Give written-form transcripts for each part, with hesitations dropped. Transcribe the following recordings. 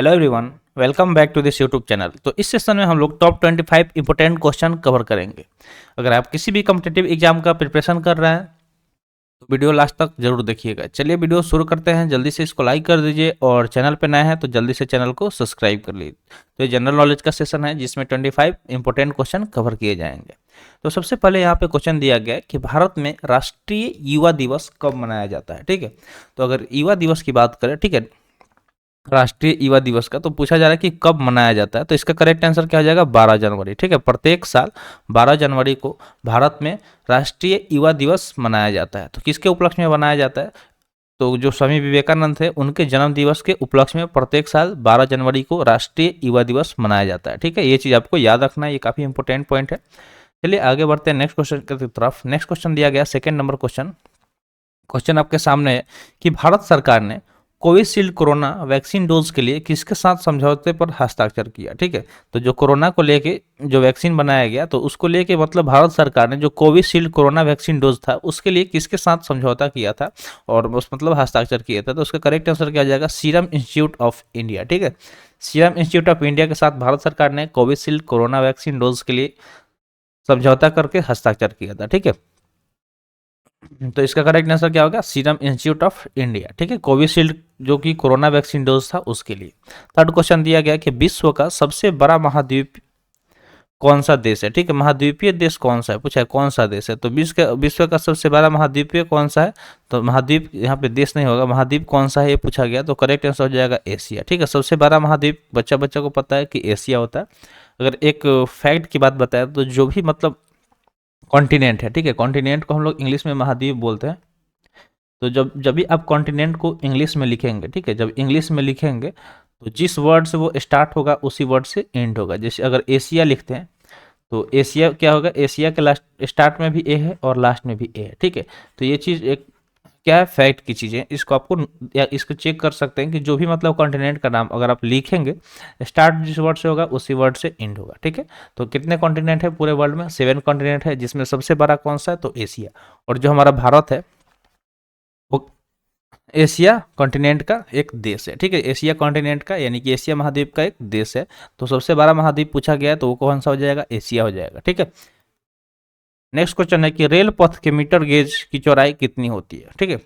Hello everyone, welcome back to this YouTube channel. तो इस session में हम लोग टॉप 25 इंपोर्टेंट क्वेश्चन कवर करेंगे। अगर आप किसी भी कॉम्पिटिटिव एग्जाम का प्रिपरेशन कर रहे हैं तो वीडियो लास्ट तक जरूर देखिएगा। चलिए वीडियो शुरू करते हैं। जल्दी से इसको लाइक कर दीजिए और चैनल पे नए हैं तो जल्दी से चैनल को सब्सक्राइब कर लीजिए। तो ये जनरल नॉलेज का सेशन है जिसमें 25 इंपोर्टेंट क्वेश्चन कवर किए जाएंगे। तो सबसे पहले यहाँ पे क्वेश्चन दिया गया है कि भारत में राष्ट्रीय युवा दिवस कब मनाया जाता है। ठीक है, तो अगर युवा दिवस की बात करें, ठीक है, राष्ट्रीय युवा दिवस का, तो पूछा जा रहा है कि कब मनाया जाता है। तो इसका करेक्ट आंसर क्या हो जाएगा? 12 जनवरी। ठीक है, प्रत्येक साल 12 जनवरी को भारत में राष्ट्रीय युवा दिवस मनाया जाता है। तो किसके उपलक्ष्य में मनाया जाता है? तो जो स्वामी विवेकानंद थे उनके जन्म दिवस के उपलक्ष्य में प्रत्येक साल 12 जनवरी को राष्ट्रीय युवा दिवस मनाया जाता है। ठीक है, ये चीज़ आपको याद रखना है, ये काफ़ी इंपॉर्टेंट पॉइंट है। चलिए आगे बढ़ते हैं नेक्स्ट क्वेश्चन की तरफ। नेक्स्ट क्वेश्चन दिया गया सेकेंड नंबर क्वेश्चन। क्वेश्चन आपके सामने है कि भारत सरकार ने कोविशील्ड कोरोना वैक्सीन डोज के लिए किसके साथ समझौते पर हस्ताक्षर किया। ठीक है, तो जो कोरोना को लेके जो वैक्सीन बनाया गया तो उसको लेके मतलब भारत सरकार ने जो कोविशील्ड कोरोना वैक्सीन डोज था उसके लिए किसके साथ समझौता किया था और उस मतलब हस्ताक्षर किया था। तो उसका करेक्ट आंसर क्या आ जाएगा? Serum institute of India. ठीक है, सीरम इंस्टीट्यूट ऑफ इंडिया के साथ भारत सरकार ने कोविशील्ड कोरोना वैक्सीन डोज के लिए समझौता करके हस्ताक्षर किया था। ठीक है, तो इसका करेक्ट आंसर क्या होगा? Serum institute of India. ठीक है, कोविशील्ड जो कि कोरोना वैक्सीन डोज था उसके लिए। थर्ड क्वेश्चन दिया गया कि विश्व का सबसे बड़ा महाद्वीप कौन सा देश है। ठीक है, महाद्वीपीय देश कौन सा है, पूछा है कौन सा देश है। तो विश्व का सबसे बड़ा महाद्वीपीय कौन सा है? तो महाद्वीप यहाँ पे देश नहीं होगा, महाद्वीप कौन सा है ये पूछा गया। तो करेक्ट आंसर हो जाएगा एशिया। ठीक है, सबसे बड़ा महाद्वीप बच्चा बच्चा को पता है कि एशिया होता है। अगर एक फैक्ट की बात बताया तो जो भी मतलब कॉन्टिनेंट है, ठीक है, कॉन्टिनेंट को हम लोग इंग्लिश में महाद्वीप बोलते हैं। तो जब भी आप कॉन्टिनेंट को इंग्लिश में लिखेंगे, ठीक है, जब इंग्लिश में लिखेंगे तो जिस वर्ड से वो स्टार्ट होगा उसी वर्ड से एंड होगा। जैसे अगर एशिया लिखते हैं तो एशिया क्या होगा? एशिया के लास्ट स्टार्ट में भी ए है और लास्ट में भी ए है। ठीक है, तो ये चीज़ एक क्या है, फैक्ट की चीज़ है। इसको आपको या इसको चेक कर सकते हैं कि जो भी मतलब कॉन्टिनेंट का नाम अगर आप लिखेंगे स्टार्ट जिस वर्ड से होगा उसी वर्ड से एंड होगा। ठीक है, तो कितने कॉन्टिनेंट है पूरे वर्ल्ड में? 7 कॉन्टिनेंट है, जिसमें सबसे बड़ा कौन सा है? तो एशिया। और जो हमारा भारत है वो एशिया कॉन्टिनेंट का एक देश है। ठीक है, एशिया कॉन्टिनेंट का यानी कि एशिया महाद्वीप का एक देश है। तो सबसे बड़ा महाद्वीप पूछा गया है तो वो कौन सा हो जाएगा? एशिया हो जाएगा। ठीक है, नेक्स्ट क्वेश्चन है कि रेल पथ के मीटर गेज की चौड़ाई कितनी होती है। ठीक है,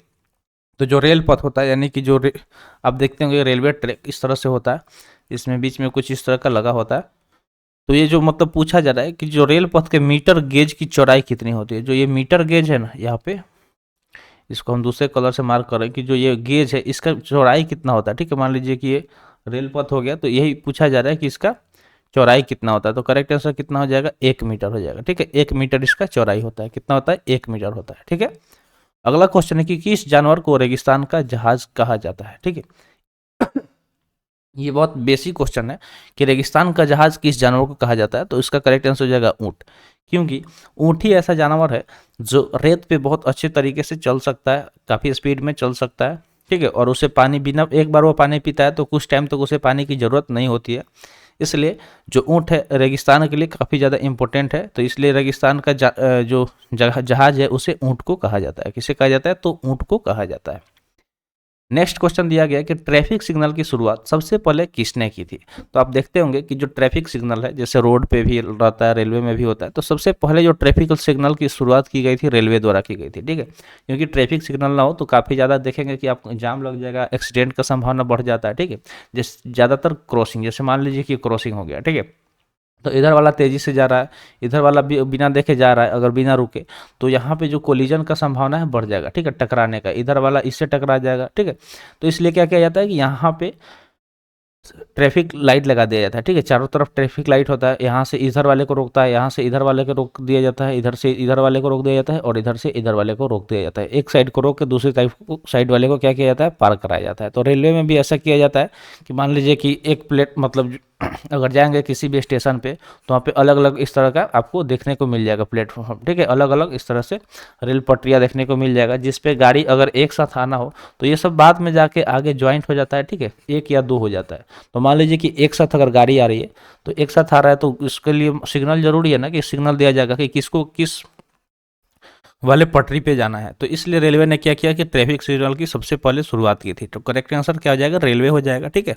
तो जो रेल पथ होता है यानी कि आप देखते होंगे रेलवे ट्रैक इस तरह से होता है, इसमें बीच में कुछ इस तरह का लगा होता है। तो ये जो मतलब पूछा जा रहा है कि जो रेल पथ के मीटर गेज की चौड़ाई कितनी होती है। जो ये मीटर गेज है ना, यहाँ पे इसको हम दूसरे कलर से मार्क करें कि जो ये गेज है इसका चौड़ाई कितना होता है। ठीक है, मान लीजिए कि ये रेल पथ हो गया तो यही पूछा जा रहा है कि इसका चौड़ाई कितना होता है। तो करेक्ट आंसर कितना हो जाएगा? 1 मीटर हो जाएगा। ठीक है, 1 मीटर इसका चौड़ाई होता है। कितना होता है? 1 मीटर होता है। ठीक है, अगला क्वेश्चन है कि किस जानवर को रेगिस्तान का जहाज कहा जाता है। ठीक है, ये बहुत बेसिक क्वेश्चन है कि रेगिस्तान का जहाज किस जानवर को कहा जाता है। तो इसका करेक्ट आंसर हो जाएगा ऊँट, क्योंकि ऊँट ही ऐसा जानवर है जो रेत पे बहुत अच्छे तरीके से चल सकता है, काफ़ी स्पीड में चल सकता है। ठीक है, और उसे पानी बिना एक बार वो पानी पीता है तो कुछ टाइम तक उसे पानी की ज़रूरत नहीं होती है। इसलिए जो ऊँट है रेगिस्तान के लिए काफ़ी ज़्यादा इंपॉर्टेंट है। तो इसलिए रेगिस्तान का जो जहाज है उसे ऊँट को कहा जाता है। किसे कहा जाता है? तो ऊँट को कहा जाता है। नेक्स्ट क्वेश्चन दिया गया कि ट्रैफिक सिग्नल की शुरुआत सबसे पहले किसने की थी। तो आप देखते होंगे कि जो ट्रैफिक सिग्नल है जैसे रोड पे भी रहता है, रेलवे में भी होता है, तो सबसे पहले जो ट्रैफिक सिग्नल की शुरुआत की गई थी रेलवे द्वारा की गई थी। ठीक है, क्योंकि ट्रैफिक सिग्नल ना हो तो काफ़ी ज़्यादा देखेंगे कि आपको जाम लग जाएगा, एक्सीडेंट का संभावना बढ़ जाता है। ठीक है, जैसे ज़्यादातर क्रॉसिंग, जैसे मान लीजिए कि क्रॉसिंग हो गया, ठीक है, तो इधर वाला तेज़ी से जा रहा है, इधर वाला भी बिना देखे जा रहा है, अगर बिना रुके तो यहाँ पे जो कोलिजन का संभावना है बढ़ जाएगा। ठीक है, टकराने का, इधर वाला इससे टकरा जाएगा। ठीक है, तो इसलिए क्या किया जाता है कि यहाँ पे ट्रैफिक लाइट लगा दिया जाता है। ठीक है, चारों तरफ ट्रैफिक लाइट होता है, यहाँ से इधर वाले को रोकता है, यहाँ से इधर वाले को रोक दिया जाता है, इधर से इधर वाले को रोक दिया जाता है और इधर से इधर वाले को रोक दिया जाता है। एक साइड को रोक के दूसरी साइड वाले को क्या किया जाता है? पार कराया जाता है। तो रेलवे में भी ऐसा किया जाता है कि मान लीजिए कि एक प्लेट मतलब अगर जाएंगे किसी भी स्टेशन पे तो वहाँ पे अलग अलग इस तरह का आपको देखने को मिल जाएगा प्लेटफॉर्म। ठीक है, अलग अलग इस तरह से रेल पटरियाँ देखने को मिल जाएगा, जिस पे गाड़ी अगर एक साथ आना हो तो ये सब बाद में जाके आगे ज्वाइंट हो जाता है। ठीक है, 1 या 2 हो जाता है। तो मान लीजिए कि एक साथ अगर गाड़ी आ रही है तो एक साथ आ रहा है तो इसके लिए सिग्नल जरूरी है ना, कि सिग्नल दिया जाएगा कि किसको किस वाले पटरी पे जाना है। तो इसलिए रेलवे ने क्या किया कि ट्रैफिक सिग्नल की सबसे पहले शुरुआत की थी। तो करेक्ट आंसर क्या हो जाएगा? रेलवे हो जाएगा। ठीक है,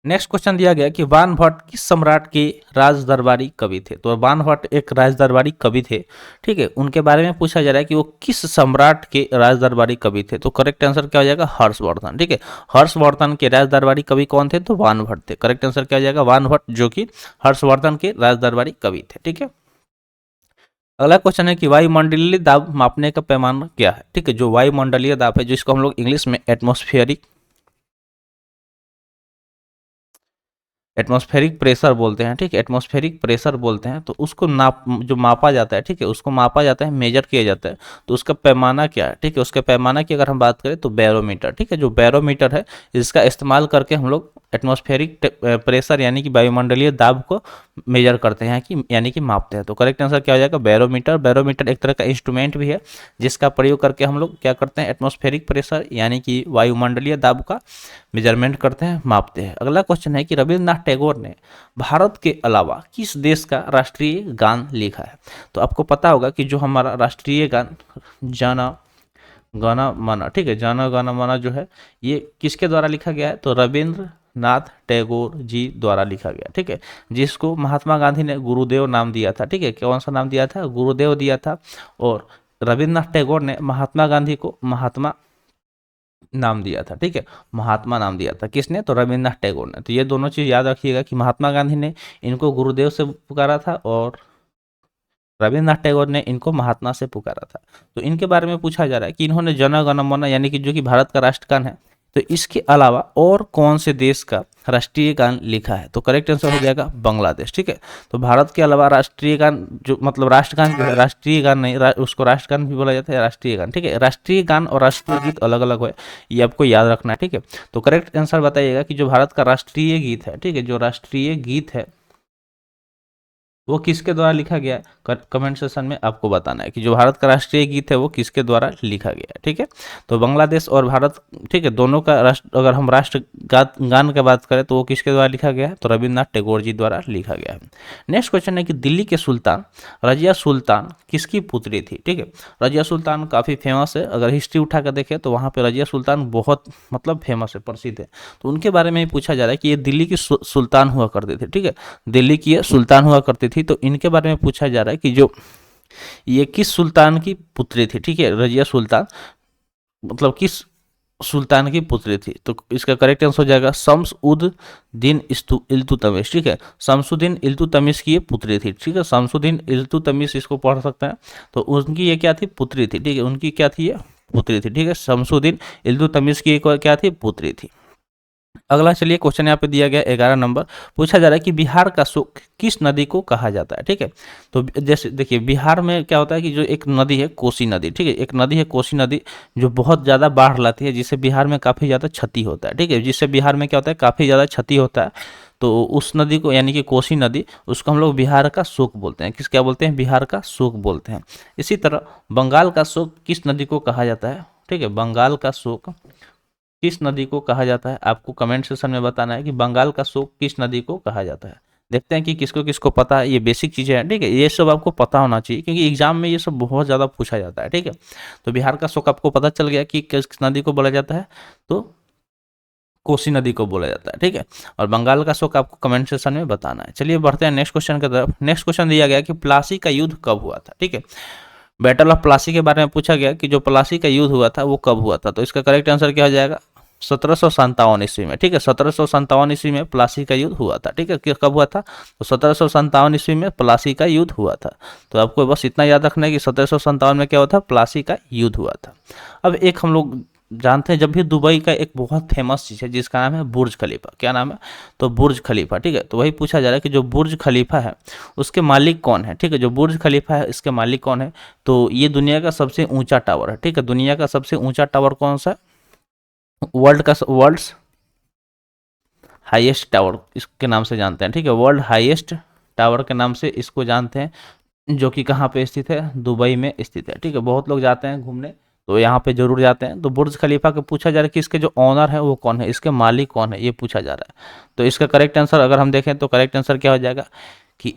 नेक्स्ट क्वेश्चन दिया गया कि बाणभट्ट किस सम्राट के राज दरबारी कवि थे। तो बाणभट्ट एक राज दरबारी कवि थे, ठीक है। उनके बारे में पूछा जा रहा है कि वो किस सम्राट के राज दरबारी कवि थे। तो करेक्ट आंसर क्या हो जाएगा, हर्षवर्धन, ठीक है। हर्षवर्धन के राज दरबारी कवि कौन थे, तो बाणभट्ट थे। करेक्ट आंसर क्या हो जाएगा, बाणभट्ट, जो कि हर्षवर्धन के राज दरबारी कवि थे, ठीक है। अगला क्वेश्चन है कि वायुमंडलीय दाब मापने का पैमाना क्या है, ठीक है। जो वायुमंडलीय दाब है, जिसको हम लोग इंग्लिश में एटमॉस्फेरिक प्रेशर बोलते हैं, ठीक है। एटमॉस्फेरिक प्रेशर बोलते हैं, तो उसको नाप जो मापा जाता है, ठीक है, उसको मापा जाता है, मेजर किया जाता है। तो उसका पैमाना क्या है, ठीक है। उसके पैमाना की अगर हम बात करें तो बैरोमीटर, ठीक है। जो बैरोमीटर है, इसका इस्तेमाल करके हम लोग एटमॉस्फेरिक प्रेशर यानी कि वायुमंडलीय दाब को मेजर करते हैं कि यानी कि मापते हैं। तो करेक्ट आंसर क्या हो जाएगा, बैरोमीटर। बैरोमीटर एक तरह का इंस्ट्रूमेंट भी है, जिसका प्रयोग करके हम लोग क्या करते हैं, एटमॉस्फेरिक प्रेशर यानी कि वायुमंडलीय दाब का मेजरमेंट करते हैं, मापते हैं। अगला क्वेश्चन है कि रविन्द्रनाथ टैगोर ने भारत के अलावा किस देश का राष्ट्रीय गान लिखा है। तो आपको पता होगा कि जो हमारा राष्ट्रीय गान जाना गाना माना, ठीक है, जाना गाना माना जो है, ये किसके द्वारा लिखा गया है, तो रविन्द्रनाथ टैगोर जी द्वारा लिखा गया, ठीक है। जिसको महात्मा गांधी ने गुरुदेव नाम दिया था, ठीक है। कौन सा नाम दिया था, गुरुदेव दिया था। और रविन्द्रनाथ टैगोर ने महात्मा गांधी को महात्मा नाम दिया था, ठीक है। महात्मा नाम दिया था किसने, तो रविन्द्रनाथ टैगोर ने। तो ये दोनों चीज याद रखिएगा कि महात्मा गांधी ने इनको गुरुदेव से पुकारा था और रविन्द्रनाथ टैगोर ने इनको महात्मा से पुकारा था। तो इनके बारे में पूछा जा रहा है कि इन्होंने जन गण मन यानी कि जो कि भारत का राष्ट्रगान है, तो इसके अलावा और कौन से देश का राष्ट्रीय गान लिखा है। तो करेक्ट आंसर हो जाएगा बांग्लादेश, ठीक है। तो भारत के अलावा राष्ट्रीय गान जो मतलब राष्ट्रगान जो है, राष्ट्रीय गान नहीं उसको राष्ट्रगान भी बोला जाता है, राष्ट्रीय गान, ठीक है। राष्ट्रीय गान और राष्ट्रीय गीत अलग अलग है, ये आपको याद रखना है, ठीक है। तो करेक्ट आंसर बताइएगा कि जो भारत का राष्ट्रीय गीत है, ठीक है, जो राष्ट्रीय गीत है वो किसके द्वारा लिखा गया है। कमेंट सेक्शन में आपको बताना है कि जो भारत का राष्ट्रीय गीत है वो किसके द्वारा लिखा गया है, ठीक है। तो बांग्लादेश और भारत, ठीक है, दोनों का राष्ट्र अगर हम राष्ट्र गान की बात करें तो वो किसके द्वारा लिखा गया है, तो रविन्द्रनाथ टैगोर जी द्वारा लिखा गया है। नेक्स्ट क्वेश्चन है कि दिल्ली के सुल्तान रजिया सुल्तान किसकी पुत्री थी, ठीक है। रजिया सुल्तान काफ़ी फेमस है, अगर हिस्ट्री उठा कर देखें तो वहाँ पर रजिया सुल्तान बहुत मतलब फेमस है, प्रसिद्ध है। तो उनके बारे में पूछा जा रहा है कि ये दिल्ली की सुल्तान हुआ करते थे, ठीक है। दिल्ली की सुल्तान हुआ करती थी। तो इनके बारे में पूछा जा रहा है कि जो ये किस सुल्तान की पुत्री थी, ठीक है। रजिया सुल्तान मतलब किस सुल्तान की पुत्री थी। तो इसका करेक्ट आंसर हो जाएगा शम्स-उद-दीन इल्तुतमिश, ठीक है। शम्सुद्दीन इल्तुतमिश की ये पुत्री थी, ठीक है। शम्सुद्दीन इल्तुतमिश इसको पढ़ सकते हैं। तो उनकी ये क्या थी, पुत्री थी, ठीक है। उनकी क्या थी, ये पुत्री थी, ठीक है। शम्सुद्दीन इल्तुतमिश की क्या थी, पुत्री थी। अगला चलिए क्वेश्चन यहाँ पे दिया गया 11 नंबर, पूछा जा रहा है कि बिहार का शोक किस नदी को कहा जाता है, ठीक है। तो जैसे देखिए बिहार में क्या होता है कि जो एक नदी है कोसी नदी, ठीक है, एक नदी है कोसी नदी, जो बहुत ज़्यादा बाढ़ लाती है, जिससे बिहार में काफ़ी ज़्यादा क्षति होता है, ठीक है। जिससे बिहार में क्या होता है, काफ़ी ज़्यादा क्षति होता है। तो उस नदी को यानी कि कोसी नदी, उसको हम लोग बिहार का शोक बोलते हैं। क्या बोलते हैं, बिहार का शोक बोलते हैं। इसी तरह बंगाल का शोक किस नदी को कहा जाता है, ठीक है। बंगाल का शोक किस नदी को कहा जाता है, आपको कमेंट सेक्शन में बताना है कि बंगाल का शोक किस नदी को कहा जाता है। देखते हैं कि किसको किसको पता है, ये बेसिक चीज़ें हैं, ठीक है। ये सब आपको पता होना चाहिए क्योंकि एग्जाम में ये सब बहुत ज़्यादा पूछा जाता है, ठीक है। तो बिहार का शोक आपको पता चल गया कि किस नदी को बोला जाता है, तो कोसी नदी को बोला जाता है, ठीक है। और बंगाल का शोक आपको कमेंट सेक्शन में बताना है। चलिए बढ़ते हैं नेक्स्ट क्वेश्चन की तरफ। नेक्स्ट क्वेश्चन दिया गया कि प्लासी का युद्ध कब हुआ था, ठीक है। बैटल ऑफ प्लासी के बारे में पूछा गया कि जो प्लासी का युद्ध हुआ था वो कब हुआ था। तो इसका करेक्ट आंसर क्या हो जाएगा, 1757 ईस्वी में, ठीक है। 1757 ईस्वी में प्लासी का युद्ध हुआ था, ठीक है। कब हुआ था, तो 1757 ईस्वी में प्लासी का युद्ध हुआ था। तो आपको बस इतना याद रखना है कि 1757 में क्या हुआ था, प्लासी का युद्ध हुआ था। अब एक हम लोग जानते हैं, जब भी दुबई का एक बहुत फेमस चीज़ है जिसका नाम है बुर्ज खलीफा। क्या नाम है, तो बुर्ज खलीफा, ठीक है। तो वही पूछा जा रहा है कि जो बुर्ज खलीफा है उसके मालिक कौन है, ठीक है। जो बुर्ज खलीफा है इसके मालिक कौन है, तो ये दुनिया का सबसे ऊंचा टावर है, ठीक है। दुनिया का सबसे ऊंचा टावर कौन सा, वर्ल्ड्स हाईएस्ट टावर इसके नाम से जानते हैं, ठीक है। वर्ल्ड हाईएस्ट टावर के नाम से इसको जानते हैं, जो कि कहाँ पे स्थित है, दुबई में स्थित है, ठीक है। बहुत लोग जाते हैं घूमने तो यहाँ पे जरूर जाते हैं। तो बुर्ज खलीफा को पूछा जा रहा है कि इसके जो ऑनर है वो कौन है, इसके मालिक कौन है, ये पूछा जा रहा है। तो इसका करेक्ट आंसर अगर हम देखें तो करेक्ट आंसर क्या हो जाएगा कि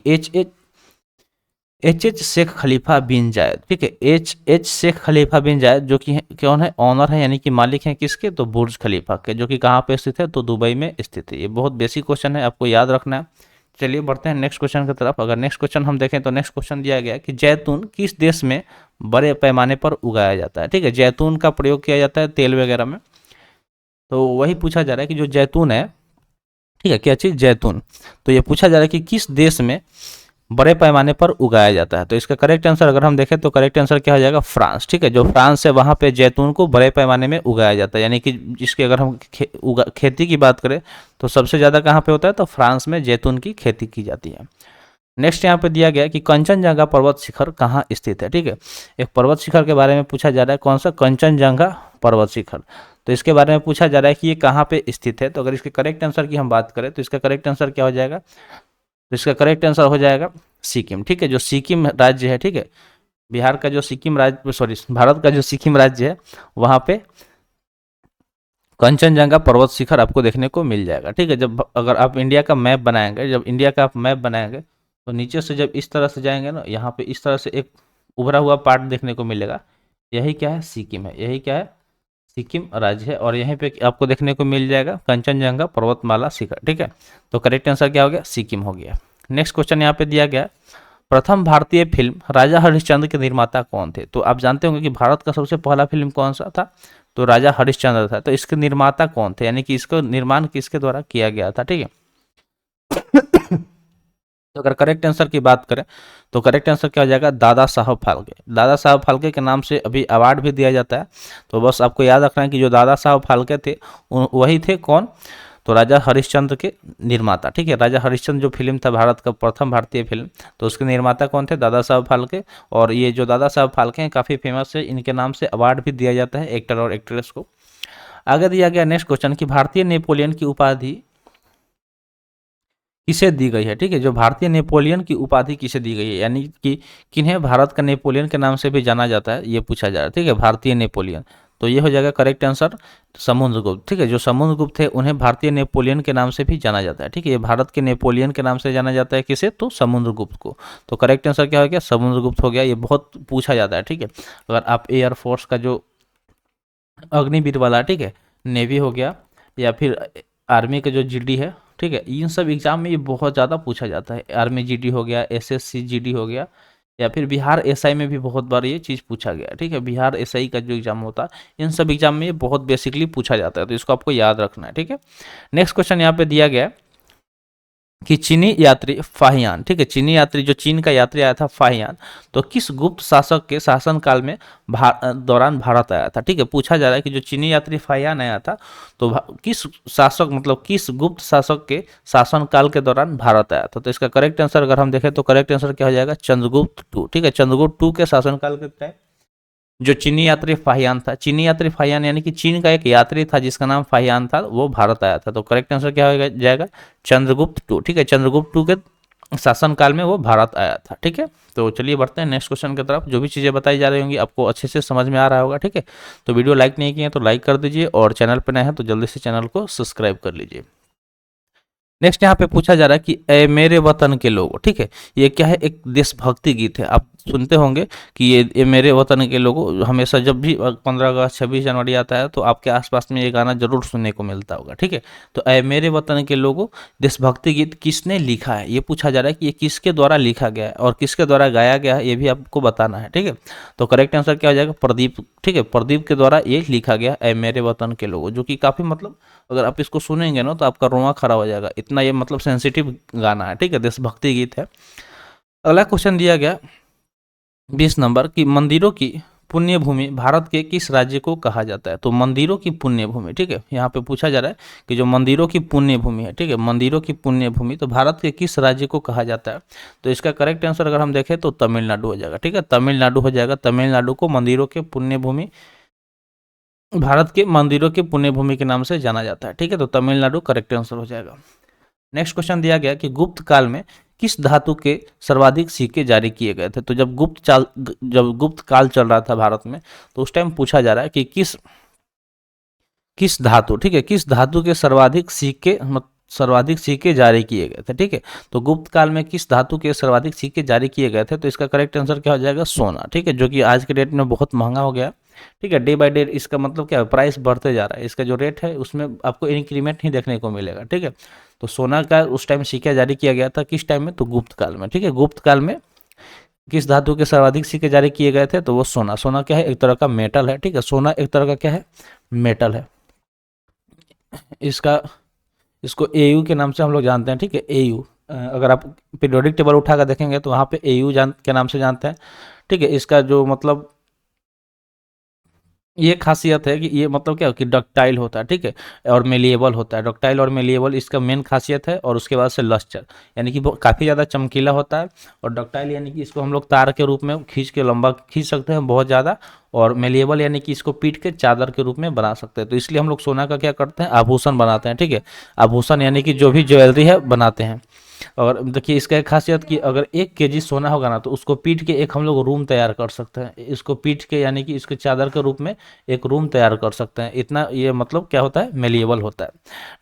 एच शेख खलीफा बिन जायद, ठीक है, एच शेख खलीफा बिन जायद जो कि कौन है, ऑनर है यानी कि मालिक हैं किसके, तो बुर्ज खलीफा के, जो कि कहाँ पे स्थित है, तो दुबई में स्थित है। ये बहुत बेसिक क्वेश्चन है, आपको याद रखना है। चलिए बढ़ते हैं नेक्स्ट क्वेश्चन की तरफ। अगर नेक्स्ट क्वेश्चन हम देखें तो नेक्स्ट क्वेश्चन दिया गया कि जैतून किस देश में बड़े पैमाने पर उगाया जाता है, ठीक है, जैतून का प्रयोग किया जाता है तेल वगैरह में। तो वही पूछा जा रहा है कि जो जैतून है, ठीक है, क्या चीज़, जैतून। तो ये पूछा जा रहा है कि किस देश में बड़े पैमाने पर उगाया जाता है। तो इसका करेक्ट आंसर अगर हम देखें तो करेक्ट आंसर क्या हो जाएगा, फ्रांस, ठीक है, जो फ्रांस है वहाँ पे जैतून को बड़े पैमाने में उगाया जाता है। यानी कि जिसकी अगर हम खेती की बात करें तो सबसे ज़्यादा कहाँ पे होता है, तो फ्रांस में जैतून की खेती की जाती है। नेक्स्ट यहाँ पे दिया गया कि कंचनजंगा पर्वत शिखर कहाँ स्थित है, ठीक है, एक पर्वत शिखर के बारे में पूछा जा रहा है, कौन सा, कंचनजंगा पर्वत शिखर। तो इसके बारे में पूछा जा रहा है कि ये कहाँ पे स्थित है। तो अगर इसके करेक्ट आंसर की हम बात करें तो इसका करेक्ट आंसर क्या हो जाएगा, तो इसका करेक्ट आंसर हो जाएगा सिक्किम, ठीक है, जो सिक्किम राज्य है, ठीक है, बिहार का जो सिक्किम राज्य, सॉरी भारत का जो सिक्किम राज्य है वहाँ पे कंचनजंगा पर्वत शिखर आपको देखने को मिल जाएगा, ठीक है। जब अगर आप इंडिया का मैप बनाएंगे, जब इंडिया का आप मैप बनाएंगे तो नीचे से जब इस तरह से जाएंगे ना, यहाँ पे इस तरह से एक उभरा हुआ पार्ट देखने को मिलेगा, यही क्या है, सिक्किम है, यही क्या है, सिक्किम राज्य है, और यहीं पे आपको देखने को मिल जाएगा कंचनजंगा पर्वतमाला शिखर, ठीक है। तो करेक्ट आंसर क्या हो गया, सिक्किम हो गया। नेक्स्ट क्वेश्चन यहाँ पे दिया गया, प्रथम भारतीय फिल्म राजा हरिश्चंद्र के निर्माता कौन थे। तो आप जानते होंगे कि भारत का सबसे पहला फिल्म कौन सा था, तो राजा हरिश्चंद्र था। तो इसके निर्माता कौन थे, यानी कि इसका निर्माण किसके द्वारा किया गया था, ठीक है। तो अगर करेक्ट आंसर की बात करें तो करेक्ट आंसर क्या हो जाएगा, दादा साहब फाल्के। दादा साहब फाल्के के नाम से अभी अवार्ड भी दिया जाता है। तो बस आपको याद रखना है कि जो दादा साहब फाल्के थे वही थे कौन, तो राजा हरिश्चंद्र के निर्माता, ठीक है। राजा हरिश्चंद्र जो फिल्म था भारत का प्रथम भारतीय फिल्म, तो उसके निर्माता कौन थे, दादा साहब फाल्के। और ये जो दादा साहब फाल्के हैं काफ़ी फेमस है, इनके नाम से अवार्ड भी दिया जाता है एक्टर और एक्ट्रेस को। आगे दिया गया नेक्स्ट क्वेश्चन कि भारतीय नेपोलियन की उपाधि किसे दी गई है, ठीक है, जो भारतीय नेपोलियन की उपाधि किसे दी गई है, यानी कि किन्हें भारत का नेपोलियन के नाम से भी जाना जाता है, ये पूछा जा रहा है, ठीक है, भारतीय नेपोलियन। तो ये हो जाएगा करेक्ट आंसर समुद्रगुप्त, ठीक है, जो समुद्रगुप्त थे उन्हें भारतीय नेपोलियन के नाम से भी जाना जाता है, ठीक है, ये भारत के नेपोलियन के नाम से जाना जाता है किसे, तो समुद्रगुप्त को। तो करेक्ट आंसर क्या हो गया, समुद्रगुप्त हो गया। ये बहुत पूछा जाता है, ठीक है, अगर आप एयरफोर्स का जो अग्निवीर वाला, ठीक है, नेवी हो गया या फिर आर्मी का जो जीडी है, ठीक है, इन सब एग्जाम में ये बहुत ज़्यादा पूछा जाता है। आर्मी जीडी हो गया, एसएससी जीडी हो गया, या फिर बिहार एसआई में भी बहुत बार ये चीज़ पूछा गया, ठीक है, बिहार एसआई का जो एग्जाम होता है इन सब एग्जाम में ये बहुत बेसिकली पूछा जाता है। तो इसको आपको याद रखना है, ठीक है। नेक्स्ट क्वेश्चन यहाँ पे दिया गया कि चीनी यात्री फाहियान, ठीक है, चीनी यात्री जो चीन का यात्री आया था फाहियान, तो किस गुप्त शासक के शासनकाल में दौरान भारत आया था, ठीक है। पूछा जा रहा है कि जो चीनी यात्री फाहियान आया था तो किस शासक, मतलब किस गुप्त शासक के शासनकाल के दौरान भारत आया था। तो इसका करेक्ट आंसर अगर हम देखें तो करेक्ट आंसर क्या हो जाएगा, चंद्रगुप्त टू, ठीक है, चंद्रगुप्त टू के शासनकाल के टाइम जो चीनी यात्री फाहियान था, चीनी यात्री फाहियान यानी कि चीन का एक यात्री था जिसका नाम फाहियान था, वो भारत आया था। तो करेक्ट आंसर क्या हो जाएगा, चंद्रगुप्त टू, ठीक है, चंद्रगुप्त टू के शासनकाल में वो भारत आया था, ठीक है। तो चलिए बढ़ते हैं नेक्स्ट क्वेश्चन की तरफ। जो भी चीज़ें बताई जा रही होंगी आपको अच्छे से समझ में आ रहा होगा, ठीक है। तो वीडियो लाइक नहीं किए तो लाइक कर दीजिए, और चैनल पर नए हैं तो जल्दी से चैनल को सब्सक्राइब कर लीजिए। नेक्स्ट यहाँ पे पूछा जा रहा है कि ए मेरे वतन के लोगों, ठीक है, ये क्या है, एक देशभक्ति गीत है। आप सुनते होंगे कि ये मेरे वतन के लोगों, हमेशा जब भी 15 अगस्त 26 जनवरी आता है तो आपके आसपास में ये गाना जरूर सुनने को मिलता होगा, ठीक है। तो ए मेरे वतन के लोगों देशभक्ति गीत किसने लिखा है, ये पूछा जा रहा है कि ये किसके द्वारा लिखा गया है और किसके द्वारा गाया गया है, ये भी आपको बताना है, ठीक है। तो करेक्ट आंसर क्या हो जाएगा, प्रदीप, ठीक है, प्रदीप के द्वारा ये लिखा गया ए मेरे वतन के लोगों, जो कि काफ़ी मतलब अगर आप इसको सुनेंगे ना तो आपका रोआ खड़ा हो जाएगा, इतना ये मतलब सेंसिटिव गाना है, ठीक है, देशभक्ति गीत है। अगला क्वेश्चन दिया गया 20 नंबर की मंदिरों की पुण्य भूमि भारत के किस राज्य को कहा जाता है। तो मंदिरों की पुण्य भूमि, ठीक है, यहाँ पे पूछा जा रहा है कि जो मंदिरों की पुण्य भूमि है, ठीक है, मंदिरों की पुण्य भूमि तो भारत के किस राज्य को कहा जाता है। तो इसका करेक्ट आंसर अगर हम देखें तो तमिलनाडु हो जाएगा, ठीक है, तमिलनाडु हो जाएगा। तमिलनाडु को मंदिरों के पुण्य भूमि, भारत के मंदिरों के पुण्य भूमि के नाम से जाना जाता है, ठीक है। तो तमिलनाडु करेक्ट आंसर हो जाएगा। नेक्स्ट क्वेश्चन दिया गया कि गुप्त काल में किस धातु के सर्वाधिक सिक्के जारी किए गए थे। तो जब गुप्त काल चल रहा था भारत में तो उस टाइम पूछा जा रहा है कि किस धातु, ठीक है, किस धातु के सर्वाधिक सिक्के सर्वाधिक सिक्के जारी किए गए थे, ठीक है। तो गुप्त काल में किस धातु के सर्वाधिक सिक्के जारी किए गए थे, तो इसका करेक्ट आंसर क्या हो जाएगा, सोना, ठीक है, जो कि आज के डेट में बहुत महंगा हो गया, ठीक है। डे बाय डे इसका मतलब क्या है, प्राइस बढ़ते जा रहा है, इसका जो रेट है उसमें आपको इंक्रीमेंट ही देखने को मिलेगा, ठीक है। तो सोना का उस टाइम सिक्का जारी किया गया था, किस टाइम में, तो गुप्त काल में, ठीक है। गुप्त काल में किस धातु के सर्वाधिक सिक्के जारी किए गए थे, तो वो सोना। सोना क्या है, एक तरह का मेटल है, ठीक है। सोना एक तरह का क्या है, मेटल है। इसका इसको एयू के नाम से हम लोग जानते हैं, ठीक है, एयू। अगर आप पीरियोडिक टेबल उठाकर देखेंगे तो वहाँ पे एयू के नाम से जानते हैं, ठीक है। इसका जो मतलब ये खासियत है कि ये मतलब क्या कि डक्टाइल होता है, ठीक है, और मेलिएबल होता है। डक्टाइल और मेलिएबल इसका मेन खासियत है। और उसके बाद से लस्टर, यानी कि काफ़ी ज़्यादा चमकीला होता है। और डक्टाइल यानी कि इसको हम लोग तार के रूप में खींच के लंबा खींच सकते हैं बहुत ज़्यादा। और मेलिएबल यानी कि इसको पीट के चादर के रूप में बना सकते हैं। तो इसलिए हम लोग सोना का क्या करते हैं, आभूषण बनाते हैं, ठीक है। आभूषण यानी कि जो भी ज्वेलरी है बनाते हैं। और देखिए इसका एक खासियत कि अगर 1 kg सोना होगा ना, तो उसको पीट के एक हम लोग रूम तैयार कर सकते हैं। इसको पीट के यानी कि इसके चादर के रूप में एक रूम तैयार कर सकते हैं। इतना ये मतलब क्या होता है, मेलिएबल होता है।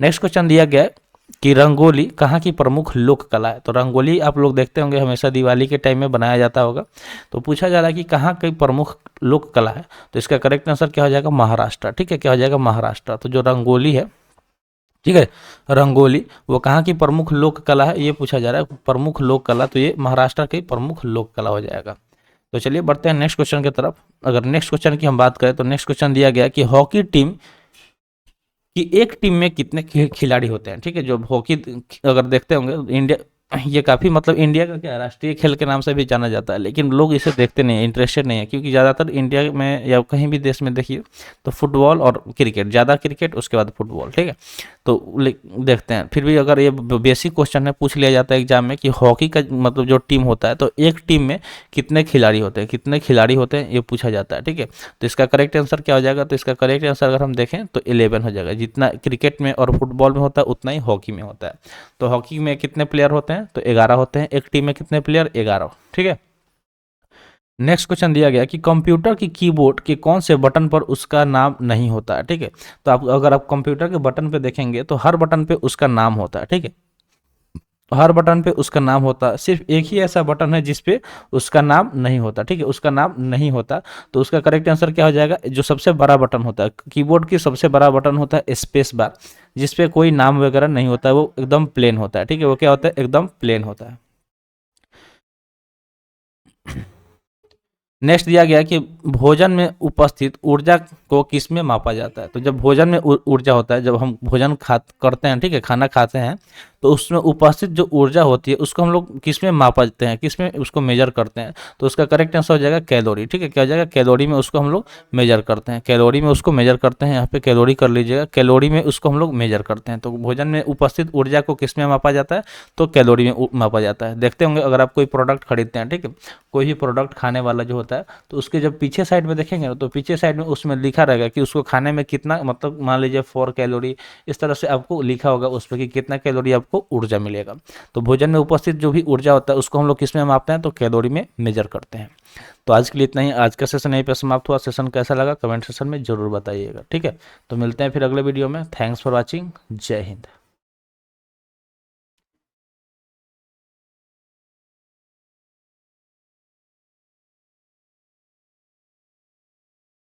नेक्स्ट क्वेश्चन दिया गया है कि रंगोली कहाँ की प्रमुख लोक कला है। तो रंगोली आप लोग देखते होंगे हमेशा दिवाली के टाइम में बनाया जाता होगा। तो पूछा जा रहा है कि कहाँ की प्रमुख लोक कला है, तो इसका करेक्ट आंसर क्या हो जाएगा, महाराष्ट्र, ठीक है। क्या हो जाएगा, महाराष्ट्र। तो जो रंगोली है, ठीक है, रंगोली वो कहाँ की प्रमुख लोक कला है, ये पूछा जा रहा है, प्रमुख लोक कला, तो ये महाराष्ट्र की प्रमुख लोक कला हो जाएगा। तो चलिए बढ़ते हैं नेक्स्ट क्वेश्चन की तरफ। अगर नेक्स्ट क्वेश्चन की हम बात करें तो नेक्स्ट क्वेश्चन दिया गया कि हॉकी टीम कि एक टीम में कितने खिलाड़ी होते हैं, ठीक है। जो हॉकी अगर देखते होंगे इंडिया, ये काफ़ी मतलब इंडिया का क्या है, राष्ट्रीय खेल के नाम से भी जाना जाता है। लेकिन लोग इसे देखते नहीं है, इंटरेस्टेड नहीं है, क्योंकि ज़्यादातर इंडिया में या कहीं भी देश में देखिए तो फुटबॉल और क्रिकेट, ज़्यादा क्रिकेट उसके बाद फुटबॉल, ठीक है। तो देखते हैं। फिर भी अगर ये बेसिक क्वेश्चन है, पूछ लिया जाता है एग्जाम में कि हॉकी का मतलब जो टीम होता है, तो एक टीम में कितने खिलाड़ी होते हैं, कितने खिलाड़ी होते हैं, ये पूछा जाता है, ठीक है। तो इसका करेक्ट आंसर क्या हो जाएगा, तो इसका करेक्ट आंसर अगर हम देखें तो 11 हो जाएगा। जितना क्रिकेट में और फुटबॉल में होता है उतना ही हॉकी में होता है। तो हॉकी में कितने प्लेयर होते हैं, तो 11 होते हैं। एक टीम में कितने प्लेयर, 11, ठीक है। नेक्स्ट क्वेश्चन दिया गया कि कंप्यूटर की कीबोर्ड के कौन से बटन पर उसका नाम नहीं होता है, ठीक है। तो आप अगर आप कंप्यूटर के बटन पे देखेंगे तो हर बटन पे उसका नाम होता है, ठीक है। हर बटन पे उसका नाम होता है। सिर्फ एक ही ऐसा बटन है जिसपे उसका नाम नहीं होता, ठीक है, उसका नाम नहीं होता। तो उसका करेक्ट आंसर क्या हो जाएगा, जो सबसे बड़ा बटन होता है कीबोर्ड की, सबसे बड़ा बटन होता है स्पेस बार, जिसपे कोई नाम वगैरह नहीं होता है, वो एकदम प्लेन होता है, ठीक है। वो क्या होता है, एकदम प्लेन होता है। नेक्स्ट दिया गया कि भोजन में उपस्थित ऊर्जा को किस में मापा जाता है। तो जब भोजन में ऊर्जा होता है, जब हम भोजन करते हैं, ठीक है, खाना खाते हैं, तो उसमें उपस्थित जो ऊर्जा होती है उसको हम लोग किस में मापते हैं, किस में उसको मेजर करते हैं। तो उसका करेक्ट आंसर हो जाएगा कैलोरी, ठीक है। क्या हो जाएगा, कैलोरी में उसको हम लोग मेजर करते हैं। कैलोरी में उसको मेजर करते हैं, यहाँ पे कैलोरी कर लीजिएगा, कैलोरी में उसको हम लोग मेजर करते हैं। तो भोजन में उपस्थित ऊर्जा को किस में मापा जाता है, तो कैलोरी में मापा जाता है। देखते होंगे अगर आप कोई प्रोडक्ट खरीदते हैं, ठीक है, कोई भी प्रोडक्ट खाने वाला जो होता है, तो उसके जब पीछे साइड में देखेंगे ना, तो पीछे साइड में उसमें लिखा रहेगा कि उसको खाने में कितना, मतलब मान लीजिए 4 कैलोरी, इस तरह से आपको लिखा होगा उस पर कि कितना कैलोरी आपको ऊर्जा मिलेगा। तो भोजन में उपस्थित जो भी ऊर्जा होता है उसको हम लोग किस में मापते हैं, तो कैलोरी में मेजर करते हैं। तो आज के लिए इतना ही। आज का सेशन यहीं पर समाप्त हुआ। सेशन कैसा लगा कमेंट सेशन में जरूर बताइएगा, ठीक है। तो मिलते हैं फिर अगले वीडियो में। Thanks for watching. जय हिंद।